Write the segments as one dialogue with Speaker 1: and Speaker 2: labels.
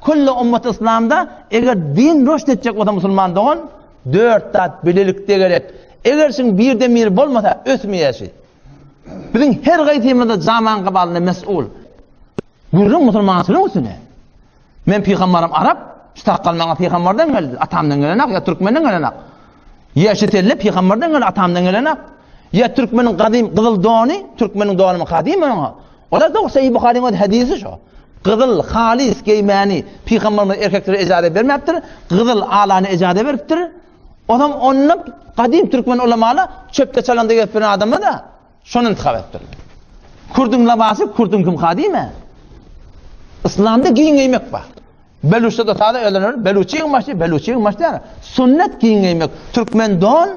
Speaker 1: kullu ummet İslam'da eğer din rüşt edecek o da Müslüman doğun 4 tat bilelikte gerek. Eğer sen birden bir bolmasa ösmeyesi. Bizim her gaytimizde zaman kabalına mesul. Gurrun Müslümansın üstüne. Men peygamberim Arap, istakal bana peygamberden geldi. Atamdan gelenak ya Türkmenden gelenak. Ya şetelle peygamberden geldi atamdan gelenak. Ya Türkmenin kadim Kızıl Doğani, Türkmenin Doğanı kadim ona. O da Sahih Buhari'nin hadisi şu. Kızıl halis giymani peygamberler erkeklere icazet vermeptir. Kızıl alani icazet veriptir. Adam onun kadim Türkmen ulemalar çöpte çalanda gelen adamı da şunu intikab ettir. Kurdun labası, kurdun kim kadime? İslam'da giyin giymek var. Beluç'ta da sağda öğlenir. Beluç'un başlı yani. Sünnet giyin giymek. Türkmen don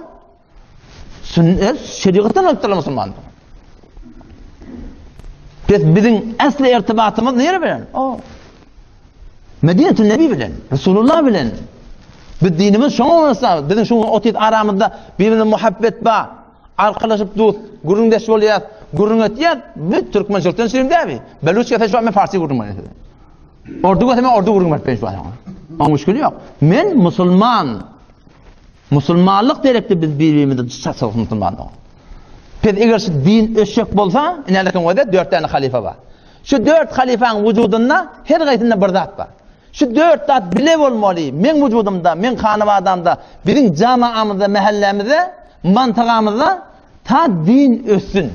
Speaker 1: sünnet şeriattan alıptırlar Müslüman. Bizim asli irtibatımız nere bilen? O Medine-i Nebi bilen, Resulullah bilen. Biz dinimiz şoň olsa, bizim şu otit aramızda birbirine muhabbet ba, arkalaşıp dost, gurundeş bolýar, gurun etýär, biz Türkmençilikden sürümdäbi. Beluçça teşvik men Farsi gurun. Ordu göteme ordu gurun etmez şu an. Ama müşkili yok. Men Musulmanlık derekti biz birbirimizi saçsak Müslümanlık. Peki eğer şu din öşek bolsa, inelekin o da 4 tane halife var. Şu 4 halifenin vücudunda her gaysında bir zat var. Şu 4 zat bile olmalı. Men vücudumda, men hanımadamda, bizim camiamızda, mahallemizde, mantıqamızda ta din össün.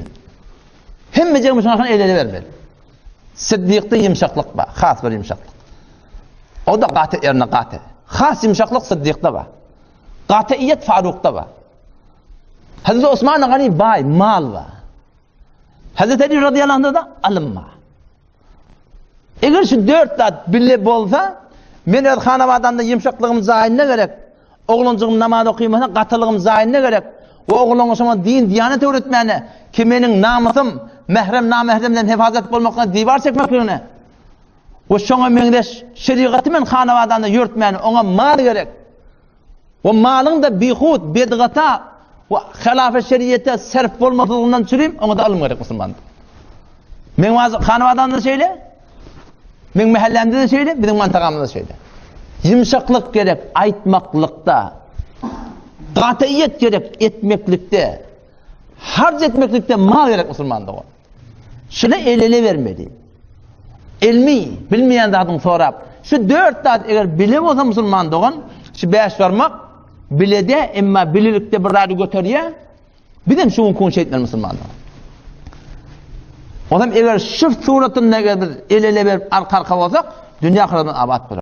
Speaker 1: Hemme Müslümanlar eyleli vermeli. Sıddıkta yumşaklık var, has bir yumşaklık. O da qati yerine qati. Has yumşaklık Sıddıkta var. Qatiiyet Faruk'ta var. Hazreti Osman Gani bay, mal var. Hazreti Ali radıyallahu anh'da da alım var. Eğer şu 4 zat bile bolsa, men öz hanavadanda yumşaklığım zahirine gerek. Oğluncığım namaz okuymasına qatılığım zahirine gerek. O oğlun o din, diyanet öğretmeni, ki menin namusum, mehrem namehremden hifazet bolmakla divar çekmekliğine. O şoňa meňdeş şeriatı men hanavadanda yürütmeni, ona mal gerek. O malın da bihut, bedgata, o hilafet şeriate serf bolmasylygyndan çürüm, ona da alım gerek Müslüman. Men hanavadanda şeýle, men mahallemde de şeýle, bizim mantagamızda şeýle. Yumşaklık gerek, aytmaklıkta, qatiiyet gerek, etmeklikte, harc etmeklikte mal gerek Müslümanda o. Şuna elele vermeli. Ilmi, bilmeyen zatın sorap. Şu 4 zat eğer bilim olsa Müslümanda o, şu 5 varmak, bilede emma bililikte bir radi götürüye, bizim şunu kun şeytler Müslümanda. Adam eğer şıf suratın ne kadar elele verip arka olsak, dünya kıradan abat bulur.